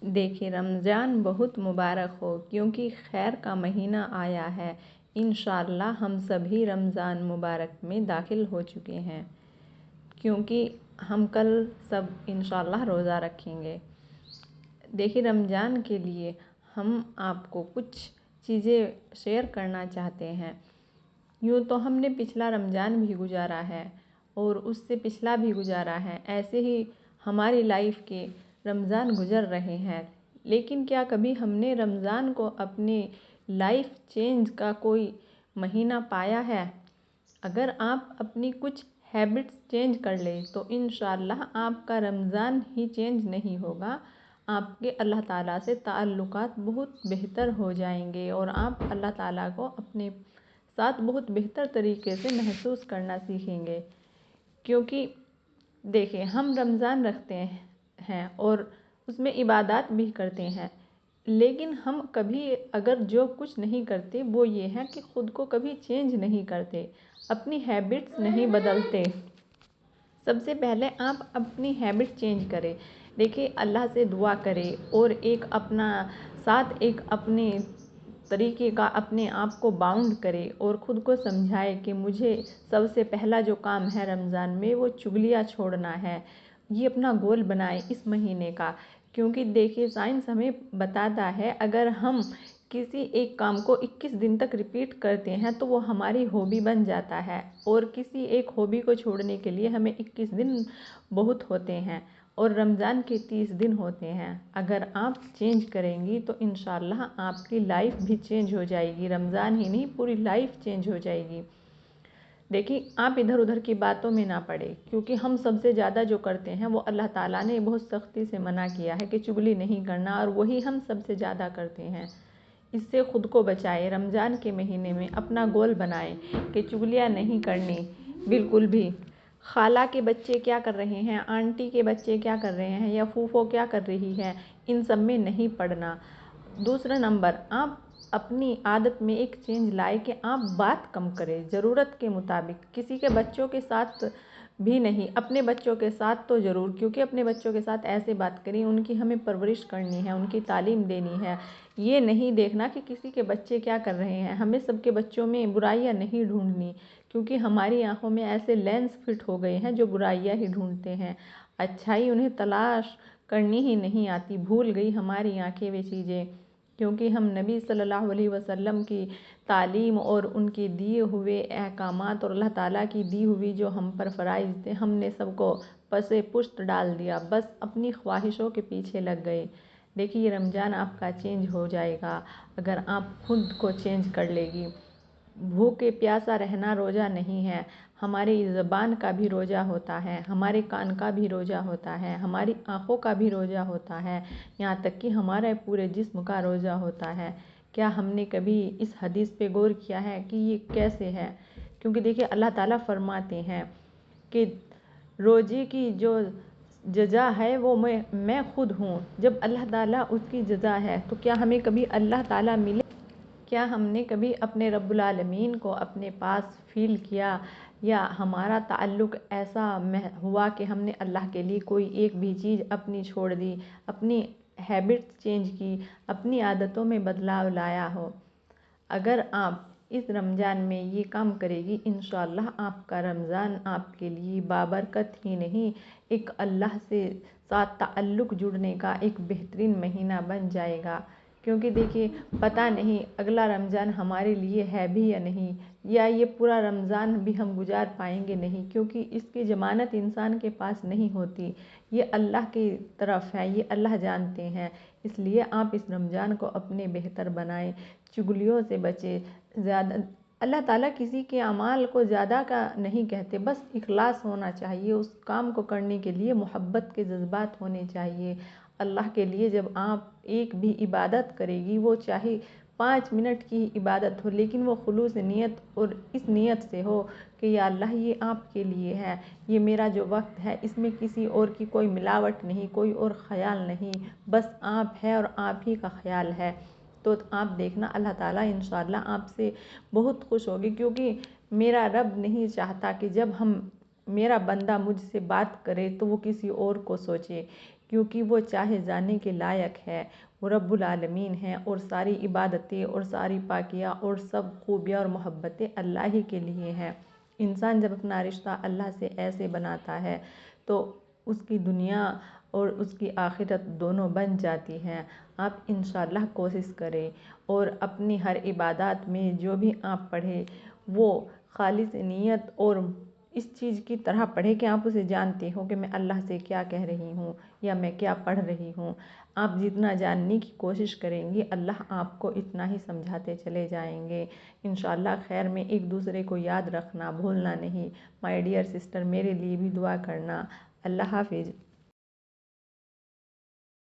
دیکھیں رمضان بہت مبارک ہو کیونکہ خیر کا مہینہ آیا ہے۔ انشاءاللہ ہم سبھی رمضان مبارک میں داخل ہو چکے ہیں کیونکہ ہم کل سب انشاءاللہ روزہ رکھیں گے۔ دیکھیں رمضان کے لیے ہم آپ کو کچھ چیزیں شیئر کرنا چاہتے ہیں۔ یوں تو ہم نے پچھلا رمضان بھی گزارا ہے اور اس سے پچھلا بھی گزارا ہے، ایسے ہی ہماری لائف کے رمضان گزر رہے ہیں، لیکن کیا کبھی ہم نے رمضان کو اپنی لائف چینج کا کوئی مہینہ پایا ہے؟ اگر آپ اپنی کچھ ہیبٹس چینج کر لیں تو انشاءاللہ آپ کا رمضان ہی چینج نہیں ہوگا، آپ کے اللہ تعالیٰ سے تعلقات بہت بہتر ہو جائیں گے اور آپ اللہ تعالیٰ کو اپنے ساتھ بہت بہتر طریقے سے محسوس کرنا سیکھیں گے۔ کیونکہ دیکھیں ہم رمضان رکھتے ہیں اور اس میں عبادات بھی کرتے ہیں، لیکن ہم کبھی اگر جو کچھ نہیں کرتے وہ یہ ہے کہ خود کو کبھی چینج نہیں کرتے، اپنی ہیبٹس نہیں بدلتے۔ سب سے پہلے آپ اپنی ہیبٹ چینج کریں، دیکھیں اللہ سے دعا کریں اور ایک اپنے طریقے کا اپنے آپ کو باؤنڈ کرے اور خود کو سمجھائے کہ مجھے سب سے پہلا جو کام ہے رمضان میں وہ چغلیاں چھوڑنا ہے۔ یہ اپنا گول بنائے اس مہینے کا، کیونکہ دیکھیے سائنس ہمیں بتاتا ہے اگر ہم کسی ایک کام کو 21 دن تک ریپیٹ کرتے ہیں تو وہ ہماری ہابی بن جاتا ہے، اور کسی ایک ہابی کو چھوڑنے کے لیے ہمیں 21 دن بہت ہوتے ہیں اور رمضان کے 30 دن ہوتے ہیں۔ اگر آپ چینج کریں گی تو انشاءاللہ آپ کی لائف بھی چینج ہو جائے گی، رمضان ہی نہیں پوری لائف چینج ہو جائے گی۔ دیکھیں آپ ادھر ادھر کی باتوں میں نہ پڑے، کیونکہ ہم سب سے زیادہ جو کرتے ہیں وہ اللہ تعالیٰ نے بہت سختی سے منع کیا ہے کہ چغلی نہیں کرنا، اور وہی ہم سب سے زیادہ کرتے ہیں۔ اس سے خود کو بچائے، رمضان کے مہینے میں اپنا گول بنائے کہ چغلیاں نہیں کرنی بالکل بھی۔ خالہ کے بچے کیا کر رہے ہیں، آنٹی کے بچے کیا کر رہے ہیں یا پھوپھو کیا کر رہی ہے، ان سب میں نہیں پڑنا۔ دوسرا نمبر، آپ اپنی عادت میں ایک چینج لائے کہ آپ بات کم کریں، ضرورت کے مطابق، کسی کے بچوں کے ساتھ بھی نہیں، اپنے بچوں کے ساتھ تو ضرور، کیونکہ اپنے بچوں کے ساتھ ایسے بات کریں، ان کی ہمیں پرورش کرنی ہے، ان کی تعلیم دینی ہے، یہ نہیں دیکھنا کہ کسی کے بچے کیا کر رہے ہیں۔ ہمیں سب کے بچوں میں برائیاں نہیں ڈھونڈنی، کیونکہ ہماری آنکھوں میں ایسے لینس فٹ ہو گئے ہیں جو برائیاں ہی ڈھونڈتے ہیں، اچھائی انہیں تلاش کرنی ہی نہیں آتی، بھول گئی ہماری آنکھیں وہ چیزیں، کیونکہ ہم نبی صلی اللہ علیہ وسلم کی تعلیم اور ان کے دیے ہوئے احکامات اور اللہ تعالیٰ کی دی ہوئی جو ہم پر فرائض تھے، ہم نے سب کو پسِ پشت ڈال دیا، بس اپنی خواہشوں کے پیچھے لگ گئے۔ دیکھیے یہ رمضان آپ کا چینج ہو جائے گا اگر آپ خود کو چینج کر لے گی۔ بھوکے پیاسا رہنا روزہ نہیں ہے، ہماری زبان کا بھی روزہ ہوتا ہے، ہمارے کان کا بھی روزہ ہوتا ہے، ہماری آنکھوں کا بھی روزہ ہوتا ہے، یہاں تک کہ ہمارے پورے جسم کا روزہ ہوتا ہے۔ کیا ہم نے کبھی اس حدیث پہ غور کیا ہے کہ یہ کیسے ہے؟ کیونکہ دیکھیے اللہ تعالیٰ فرماتے ہیں کہ روزے کی جو جزا ہے وہ میں خود ہوں۔ جب اللہ تعالیٰ اس کی جزا ہے تو کیا ہمیں کبھی اللہ تعالیٰ ملے؟ کیا ہم نے کبھی اپنے رب العالمین کو اپنے پاس فیل کیا، یا ہمارا تعلق ایسا ہوا کہ ہم نے اللہ کے لیے کوئی ایک بھی چیز اپنی چھوڑ دی، اپنی ہیبٹس چینج کی، اپنی عادتوں میں بدلاؤ لایا ہو؟ اگر آپ اس رمضان میں یہ کام کرے گی انشاءاللہ آپ کا رمضان آپ کے لیے بابرکت ہی نہیں، ایک اللہ سے ساتھ تعلق جڑنے کا ایک بہترین مہینہ بن جائے گا۔ کیونکہ دیکھیے پتہ نہیں اگلا رمضان ہمارے لیے ہے بھی یا نہیں، یا یہ پورا رمضان بھی ہم گزار پائیں گے نہیں، کیونکہ اس کی ضمانت انسان کے پاس نہیں ہوتی، یہ اللہ کی طرف ہے، یہ اللہ جانتے ہیں۔ اس لیے آپ اس رمضان کو اپنے بہتر بنائیں، چغلیوں سے بچیں۔ اللہ تعالیٰ کسی کے اعمال کو زیادہ کا نہیں کہتے، بس اخلاص ہونا چاہیے، اس کام کو کرنے کے لیے محبت کے جذبات ہونے چاہیے۔ اللہ کے لیے جب آپ ایک بھی عبادت کرے گی، وہ چاہے 5 منٹ کی عبادت ہو، لیکن وہ خلوص نیت اور اس نیت سے ہو کہ یا اللہ یہ آپ کے لیے ہے، یہ میرا جو وقت ہے اس میں کسی اور کی کوئی ملاوٹ نہیں، کوئی اور خیال نہیں، بس آپ ہے اور آپ ہی کا خیال ہے، تو آپ دیکھنا اللہ تعالیٰ انشاءاللہ آپ سے بہت خوش ہوگی۔ کیونکہ میرا رب نہیں چاہتا کہ جب میرا بندہ مجھ سے بات کرے تو وہ کسی اور کو سوچے، کیونکہ وہ چاہے جانے کے لائق ہے، وہ رب العالمین ہیں، اور ساری عبادتیں اور ساری پاکیاں اور سب خوبیاں اور محبتیں اللہ ہی کے لیے ہیں۔ انسان جب اپنا رشتہ اللہ سے ایسے بناتا ہے تو اس کی دنیا اور اس کی آخرت دونوں بن جاتی ہیں۔ آپ انشاءاللہ کوشش کریں اور اپنی ہر عبادات میں جو بھی آپ پڑھیں وہ خالص نیت اور اس چیز کی طرح پڑھیں کہ آپ اسے جانتے ہو کہ میں اللہ سے کیا کہہ رہی ہوں یا میں کیا پڑھ رہی ہوں۔ آپ جتنا جاننے کی کوشش کریں گی اللہ آپ کو اتنا ہی سمجھاتے چلے جائیں گے۔ انشاءاللہ خیر میں ایک دوسرے کو یاد رکھنا بھولنا نہیں۔ مائی ڈیئر سسٹر، میرے لیے بھی دعا کرنا۔ اللہ حافظ۔